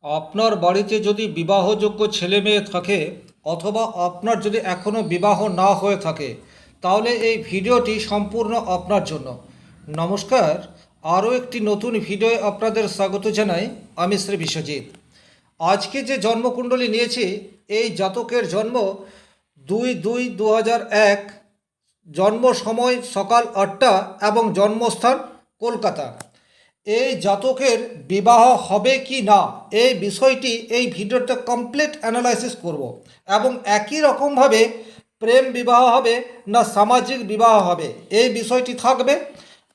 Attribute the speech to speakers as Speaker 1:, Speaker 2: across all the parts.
Speaker 1: আপনার বাড়িতে যদি বিবাহযোগ্য ছেলে মেয়ে থাকে অথবা আপনার যদি এখনও বিবাহ না হয়ে থাকে, তাহলে এই ভিডিওটি সম্পূর্ণ আপনার জন্য। নমস্কার, আরও একটি নতুন ভিডিওয়ে আপনাদের স্বাগত জানাই। আমি শ্রী বিশ্বজিৎ। আজকে যে জন্মকুণ্ডলী নিয়েছি, এই জাতকের জন্ম 2/2/2001, জন্ম সময় সকাল 8টা এবং জন্মস্থান কলকাতা। এই জাতকের বিবাহ হবে কি না এই বিষয়টি এই ভিডিওতে কমপ্লিট অ্যানালাইসিস করব এবং একই রকমভাবে প্রেম বিবাহ হবে না সামাজিক বিবাহ হবে এই বিষয়টি থাকবে,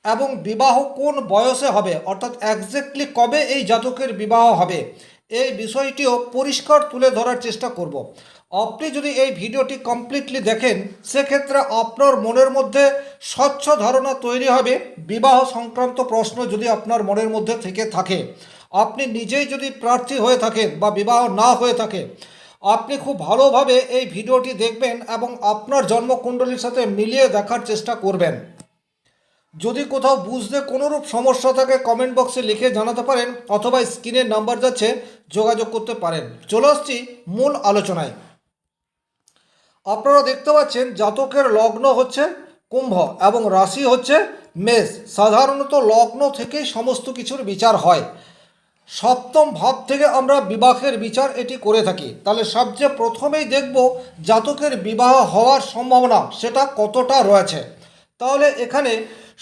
Speaker 1: এবং বিবাহ কোন বয়সে হবে অর্থাৎ এক্স্যাক্টলি কবে এই জাতকের বিবাহ হবে এই বিষয়টিও পরিষ্কার তুলে ধরার চেষ্টা করব। আপনি যদি এই ভিডিওটি কমপ্লিটলি দেখেন, সেক্ষেত্রে আপনার মনের মধ্যে স্বচ্ছ ধারণা তৈরি হবে। বিবাহ সংক্রান্ত প্রশ্ন যদি আপনার মনের মধ্যে থেকে থাকে, আপনি নিজেই যদি প্রার্থী হয়ে থাকেন বা বিবাহ না হয়ে থাকে, আপনি খুব ভালোভাবে এই ভিডিওটি দেখবেন এবং আপনার জন্মকুণ্ডলীর সাথে মিলিয়ে দেখার চেষ্টা করবেন। যদি কোথাও বুঝতে কোনোরূপ সমস্যা থাকে কমেন্ট বক্সে লিখে জানাতে পারেন, অথবা স্ক্রিনের নাম্বার যাচ্ছে যোগাযোগ করতে পারেন। চলে আসছি মূল আলোচনায়। আপনারা দেখতে পাচ্ছেন জাতকের লগ্ন হচ্ছে কুম্ভ এবং রাশি হচ্ছে মেষ। সাধারণত লগ্ন থেকেই সমস্ত কিছুর বিচার হয়। সপ্তম ভাব থেকে আমরা বিবাহের বিচার এটি করে থাকি। তাহলে সবচেয়ে প্রথমেই দেখব জাতকের বিবাহ হওয়ার সম্ভাবনা সেটা কতটা রয়েছে। তাহলে এখানে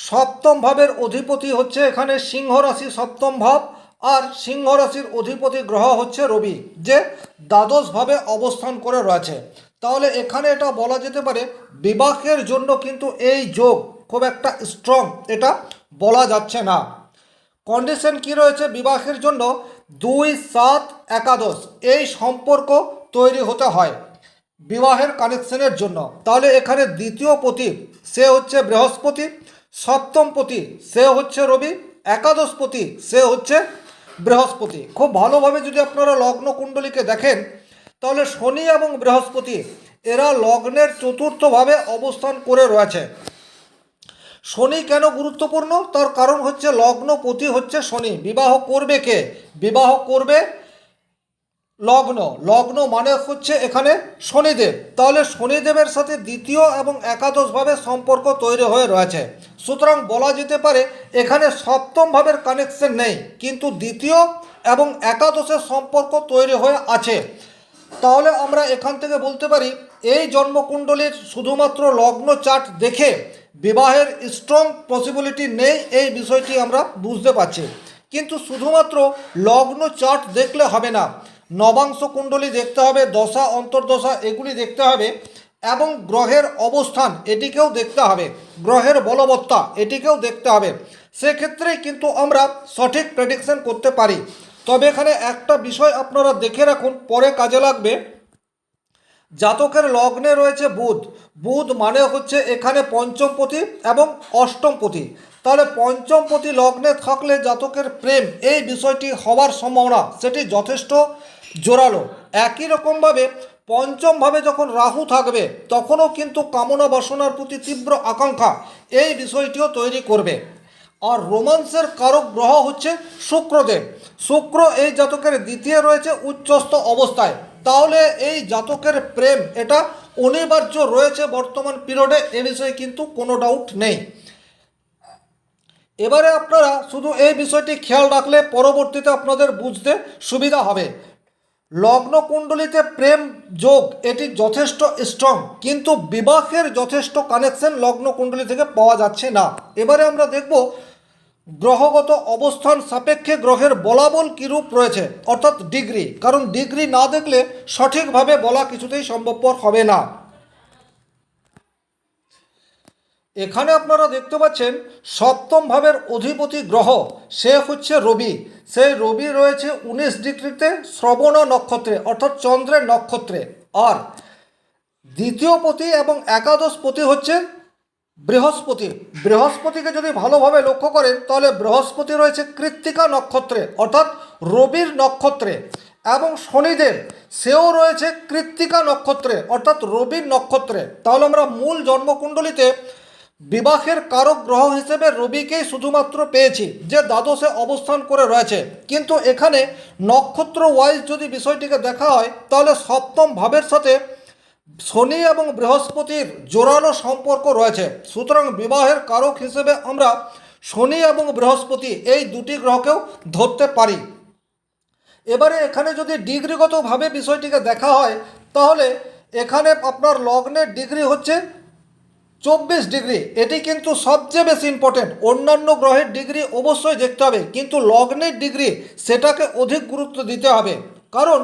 Speaker 1: সপ্তম ভাবের অধিপতি হচ্ছে এখানে সিংহ রাশি সপ্তম ভাব, আর সিংহ রাশির অধিপতি গ্রহ হচ্ছে রবি, যে দ্বাদশভাবে অবস্থান করে রয়েছে। তাহলে এখানে এটা বলা যেতে পারে বিবাহের জন্য কিন্তু এই যোগ খুব একটা স্ট্রং এটা বলা যাচ্ছে না। কন্ডিশন কি রয়েছে বিবাহের জন্য? 2-7-11 এই সম্পর্ক তৈরি হতে হয় বিবাহের কানেকশনের জন্য। তাহলে এখানে দ্বিতীয় পতি সে হচ্ছে বৃহস্পতি, সপ্তম পতি সে হচ্ছে রবি, একাদশ পতি সে হচ্ছে বৃহস্পতি। খুব ভালোভাবে যদি আপনারা লগ্ন কুণ্ডলীকে দেখেন, তাহলে শনি এবং বৃহস্পতি এরা লগ্নের চতুর্থভাবে অবস্থান করে রয়েছে। শনি কেন গুরুত্বপূর্ণ? তার কারণ হচ্ছে লগ্নপতি হচ্ছে শনি। বিবাহ করবে কে? বিবাহ করবে লগ্ন। লগ্ন মানে হচ্ছে এখানে শনিদেব। তাহলে শনিদেবের সাথে দ্বিতীয় এবং একাদশভাবে সম্পর্ক তৈরি হয়ে রয়েছে। সুতরাং বলা যেতে পারে এখানে সপ্তম ভাবের কানেকশন নেই, কিন্তু দ্বিতীয় এবং একাদশের সম্পর্ক তৈরি হয়ে আছে। তাহলে আমরা এখান থেকে বলতে পারি এই জন্মকুণ্ডলীর শুধুমাত্র লগ্ন চার্ট দেখে বিবাহের স্ট্রং পসিবিলিটি নেই, এই বিষয়টি আমরা বুঝতে পারছি। কিন্তু শুধুমাত্র লগ্ন চার্ট দেখলে হবে না, নবাংশ কুণ্ডলী দেখতে হবে, দশা অন্তর্দশা এগুলি দেখতে হবে, এবং গ্রহের অবস্থান এটিকেও দেখতে হবে, গ্রহের বলবত্তা এটিকেও দেখতে হবে। সেক্ষেত্রেই কিন্তু আমরা সঠিক প্রেডিকশন করতে পারি। তবে এখানে একটা বিষয় আপনারা দেখে রাখুন, পরে কাজে লাগবে। জাতকের লগ্নে রয়েছে বুধ। বুধ মানে হচ্ছে এখানে পঞ্চমপতি এবং অষ্টমপতি। তাহলে পঞ্চমপতি লগ্নে থাকলে জাতকের প্রেম এই বিষয়টি হওয়ার সম্ভাবনা সেটি যথেষ্ট জোরালো। একই রকমভাবে পঞ্চমভাবে যখন রাহু থাকবে, তখনও কিন্তু কামনা বাসনার প্রতি তীব্র আকাঙ্ক্ষা এই বিষয়টিও তৈরি করবে। আর রোমান্সের কারক গ্রহ হচ্ছে শুক্রদেব। শুক্র এই জাতকের দ্বিতীয় রয়েছে উচ্চস্থ অবস্থায়। তাহলে এই জাতকের প্রেম এটা অনিবার্য রয়েছে বর্তমান পিরিয়ডে, এ বিষয়ে কিন্তু কোনো ডাউট নেই। এবারে আপনারা শুধু এই বিষয়টি খেয়াল রাখলে পরবর্তীতে আপনাদের বুঝতে সুবিধা হবে। লগ্ন কুণ্ডলিতে প্রেম যোগ এটি যথেষ্ট স্ট্রং, কিন্তু বিবাহের যথেষ্ট কানেকশন লগ্ন কুণ্ডলী থেকে পাওয়া যাচ্ছে না। এবারে আমরা দেখব গ্রহগত অবস্থান সাপেক্ষে গ্রহের বলাবল কীরূপ রয়েছে, অর্থাৎ ডিগ্রি। কারণ ডিগ্রি না দেখলে সঠিকভাবে বলা কিছুতেই সম্ভবপর হবে না। এখানে আপনারা দেখতে পাচ্ছেন সপ্তম ভাবের অধিপতি গ্রহ সে হচ্ছে রবি। সেই রবি রয়েছে 19 ডিগ্রিতে শ্রবণ নক্ষত্রে, অর্থাৎ চন্দ্রের নক্ষত্রে। আর দ্বিতীয় পতি এবং একাদশ পতি হচ্ছে বৃহস্পতি। বৃহস্পতিকে যদি ভালোভাবে লক্ষ্য করেন, তাহলে বৃহস্পতি রয়েছে কৃত্তিকা নক্ষত্রে, অর্থাৎ রবির নক্ষত্রে, এবং শনিদেব সেও রয়েছে কৃত্তিকা নক্ষত্রে, অর্থাৎ রবির নক্ষত্রে। তাহলে আমরা মূল জন্মকুণ্ডলিতে বিবাহের কারক গ্রহ হিসেবে রবিকেই শুধুমাত্র পেয়েছি, যে দ্বাদশে অবস্থান করে রয়েছে। কিন্তু এখানে নক্ষত্র ওয়াইজ যদি বিষয়টিকে দেখা হয়, তাহলে সপ্তম ভাবের সাথে শনি এবং বৃহস্পতির জোরালো সম্পর্ক রয়েছে। সুতরাং বিবাহের কারক হিসেবে আমরা শনি এবং বৃহস্পতি এই দুটি গ্রহকেও ধরতে পারি। এবারে এখানে যদি ডিগ্রিগতভাবে বিষয়টিকে দেখা হয়, তাহলে এখানে আপনার লগ্নের ডিগ্রি হচ্ছে 24 ডিগ্রি। এটি কিন্তু সবচেয়ে বেশি ইম্পর্টেন্ট। অন্যান্য গ্রহের ডিগ্রি অবশ্যই দেখতে হবে, কিন্তু লগ্নের ডিগ্রি সেটাকে অধিক গুরুত্ব দিতে হবে। কারণ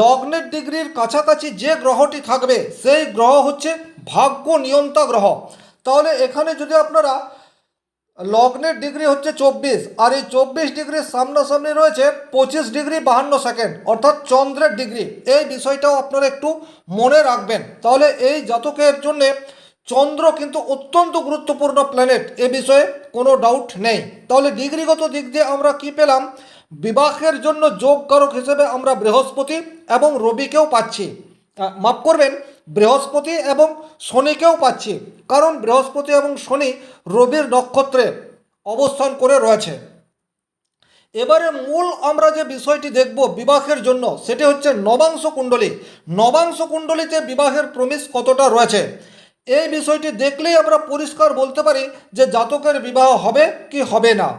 Speaker 1: লগ্নের ডিগ্রির কাছাকাছি যে গ্রহটি থাকবে সেই গ্রহ হচ্ছে ভাগ্য নিয়ন্তা গ্রহ। তাহলে এখানে যদি আপনারা লগ্নের ডিগ্রি হচ্ছে 24, আর এই 24 ডিগ্রির সামনাসামনি রয়েছে 25 ডিগ্রি 52 সেকেন্ড, অর্থাৎ চন্দ্রের ডিগ্রি। এই বিষয়টাও আপনারা একটু মনে রাখবেন। তাহলে এই জাতকের জন্যে চন্দ্র কিন্তু অত্যন্ত গুরুত্বপূর্ণ প্ল্যানেট, এ বিষয়ে কোনো ডাউট নেই। তাহলে ডিগ্রিগত দিক দিয়ে আমরা কি পেলাম? বিবাহের জন্য যোগকারক হিসেবে আমরা বৃহস্পতি এবং রবিকেও পাচ্ছি। মাফ করবেন, বৃহস্পতি এবং শনিকেও পাচ্ছি, কারণ বৃহস্পতি এবং শনি রবির নক্ষত্রে অবস্থান করে রয়েছে। এবারে মূল আমরা যে বিষয়টি দেখব বিবাহের জন্য, সেটি হচ্ছে নবাংশ কুণ্ডলী। নবাংশ কুণ্ডলীতে বিবাহের প্রমিস কতটা রয়েছে, এই বিষয়টি দেখলেই আমরা পরিষ্কার বলতে পারি যে জাতকের বিবাহ হবে কি হবে না।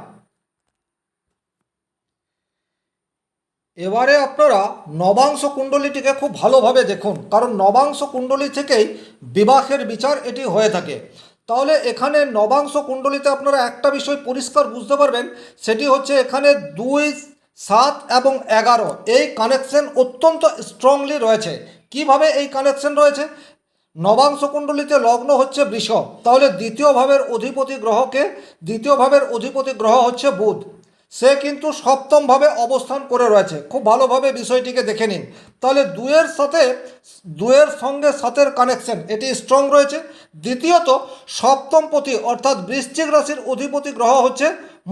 Speaker 1: এবারে আপনারা নবাংশ কুণ্ডলীটিকে খুব ভালোভাবে দেখুন, কারণ নবাংশ কুণ্ডলী থেকেই বিবাহের বিচার এটি হয়ে থাকে। তাহলে এখানে নবাংশ কুণ্ডলীতে আপনারা একটা বিষয় পরিষ্কার বুঝতে পারবেন, সেটি হচ্ছে এখানে 2, 7 এবং 11 এই কানেকশন অত্যন্ত স্ট্রংলি রয়েছে। কিভাবে এই কানেকশন রয়েছে? নবাংশ কুণ্ডলীতে লগ্ন হচ্ছে বৃষ, তাহলে দ্বিতীয় ভাবের অধিপতি গ্রহ হচ্ছে বুধ। সে কিন্তু সপ্তমভাবে অবস্থান করে রয়েছে। খুব ভালোভাবে বিষয়টিকে দেখে নিন। তাহলে দুয়ের সঙ্গে সাতের কানেকশন এটি স্ট্রং রয়েছে। দ্বিতীয়ত সপ্তমপতি অর্থাৎ বৃশ্চিক রাশির অধিপতি গ্রহ হচ্ছে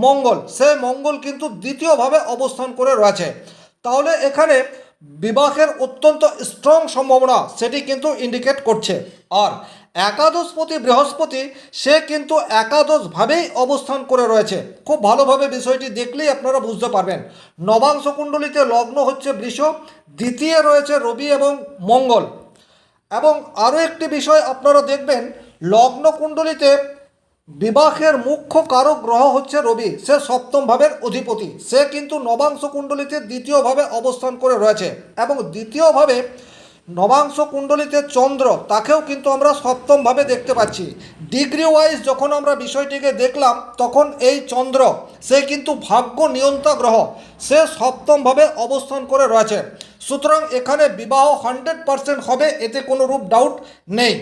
Speaker 1: মঙ্গল, সে মঙ্গল কিন্তু দ্বিতীয়ভাবে অবস্থান করে রয়েছে। তাহলে এখানে বিবাহের অত্যন্ত স্ট্রং সম্ভাবনা সেটি কিন্তু ইন্ডিকেট করছে। আর একাদশপতি বৃহস্পতি, সে কিন্তু একাদশভাবেই অবস্থান করে রয়েছে। খুব ভালোভাবে বিষয়টি দেখলেই আপনারা বুঝতে পারবেন। নবাংশ কুণ্ডলীতে লগ্ন হচ্ছে বৃষ, দ্বিতীয় রয়েছে রবি এবং মঙ্গল। এবং আরও একটি বিষয় আপনারা দেখবেন, লগ্ন কুণ্ডলীতে বিবাহের মুখ্য কারক গ্রহ হচ্ছে রবি, সে সপ্তম ভাবের অধিপতি। সে কিন্তু নবাংশ কুণ্ডলীতে দ্বিতীয়ভাবে অবস্থান করে রয়েছে, এবং দ্বিতীয়ভাবে নবাংশ কুণ্ডলীতে চন্দ্র, তাকেও কিন্তু আমরা সপ্তমভাবে দেখতে পাচ্ছি। ডিগ্রি ওয়াইজ যখন আমরা বিষয়টিকে দেখলাম, তখন এই চন্দ্র সে কিন্তু ভাগ্য নিয়ন্তা গ্রহ, সে সপ্তমভাবে অবস্থান করে রয়েছে। সুতরাং এখানে বিবাহ 100% হবে, এতে কোনো রূপ ডাউট নেই।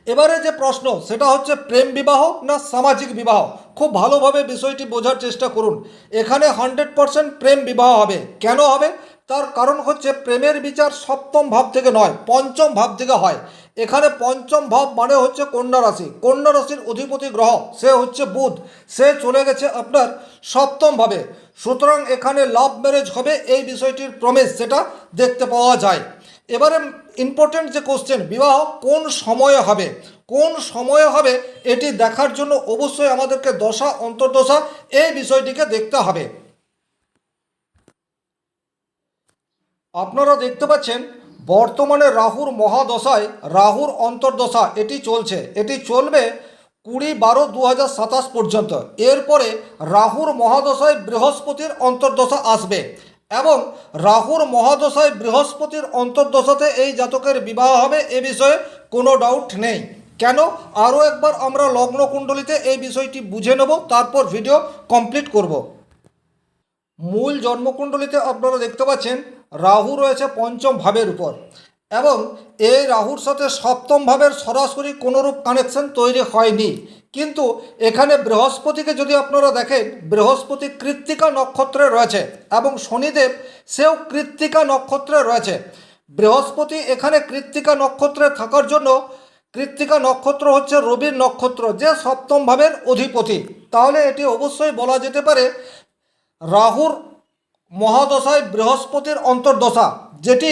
Speaker 1: এবারে যে প্রশ্ন সেটা হচ্ছে প্রেম বিবাহ না সামাজিক বিবাহ। খুব ভালোভাবে বিষয়টি বোঝার চেষ্টা করুন। এখানে 100% প্রেম বিবাহ হবে। কেন হবে? তার কারণ হচ্ছে প্রেমের বিচার সপ্তম ভাব থেকে নয়, পঞ্চম ভাব থেকে হয়। এখানে পঞ্চম ভাব মানে হচ্ছে কন্যা রাশি। কন্যা রাশির অধিপতি গ্রহ সে হচ্ছে বুধ, সে চলে গেছে আপনার সপ্তম ভাবে। সুতরাং এখানে লাভ ম্যারেজ হবে, এই বিষয়টির প্রমিস সেটা দেখতে পাওয়া যায়। এবারে ইম্পর্টেন্ট যে কোশ্চেন, বিবাহ কোন সময়ে হবে, কোন সময়ে হবে এটি দেখার জন্য অবশ্যই আমাদেরকে দশা অন্তর্দশা এই বিষয়টিকে দেখতে হবে। আপনারা দেখতে পাচ্ছেন বর্তমানে রাহুর মহাদশায় রাহুর অন্তর্দশা এটি চলছে। এটি চলবে 20/12/2027 পর্যন্ত। এরপরে রাহুর মহাদশায় বৃহস্পতির অন্তর্দশা আসবে, এবং রাহুর মহাদশায় বৃহস্পতির অন্তর্দশাতে এই জাতকের বিবাহ হবে, এ বিষয়ে কোনো ডাউট নেই। কেন? আরও একবার আমরা লগ্ন কুণ্ডলিতে এই বিষয়টি বুঝে নেব, তারপর ভিডিও কমপ্লিট করব। মূল জন্মকুণ্ডলিতে আপনারা দেখতে পাচ্ছেন রাহু রয়েছে পঞ্চম ভাবের উপর, এবং এই রাহুর সাথে সপ্তম ভাবের সরাসরি কোনোরূপ কানেকশন তৈরি হয়নি। কিন্তু এখানে বৃহস্পতিকে যদি আপনারা দেখেন, বৃহস্পতি কৃত্তিকা নক্ষত্রে রয়েছে, এবং শনিদেব সেও কৃত্তিকা নক্ষত্রে রয়েছে। বৃহস্পতি এখানে কৃত্তিকা নক্ষত্রে থাকার জন্য, কৃত্তিকা নক্ষত্র হচ্ছে রবির নক্ষত্র, যে সপ্তম ভাবের অধিপতি। তাহলে এটি অবশ্যই বলা যেতে পারে রাহুর মহাদশায় বৃহস্পতির অন্তর্দশা, যেটি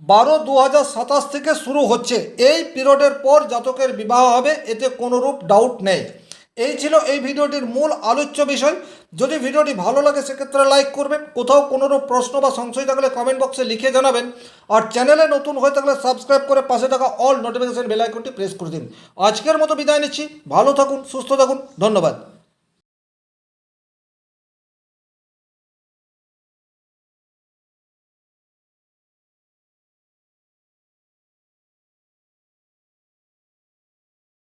Speaker 1: 12/2/27 থেকে শুরু হচ্ছে। এই পিরিয়ডের পর জাতকের বিবাহ হবে, এতে কোনোরূপ ডাউট নেই। এই ছিল এই ভিডিওটির মূল আলোচ্য বিষয়। যদি ভিডিওটি ভালো লাগে সেক্ষেত্রে লাইক করবেন, কোথাও কোনোরূপ প্রশ্ন বা সংশয় থাকলে কমেন্ট বক্সে লিখে জানাবেন, আর চ্যানেলে নতুন হয়ে থাকলে সাবস্ক্রাইব করে পাশে থাকা অল নোটিফিকেশন বেল আইকনটি প্রেস করে দিন। আজকের মতো বিদায় নিচ্ছি, ভালো থাকুন, সুস্থ থাকুন, ধন্যবাদ।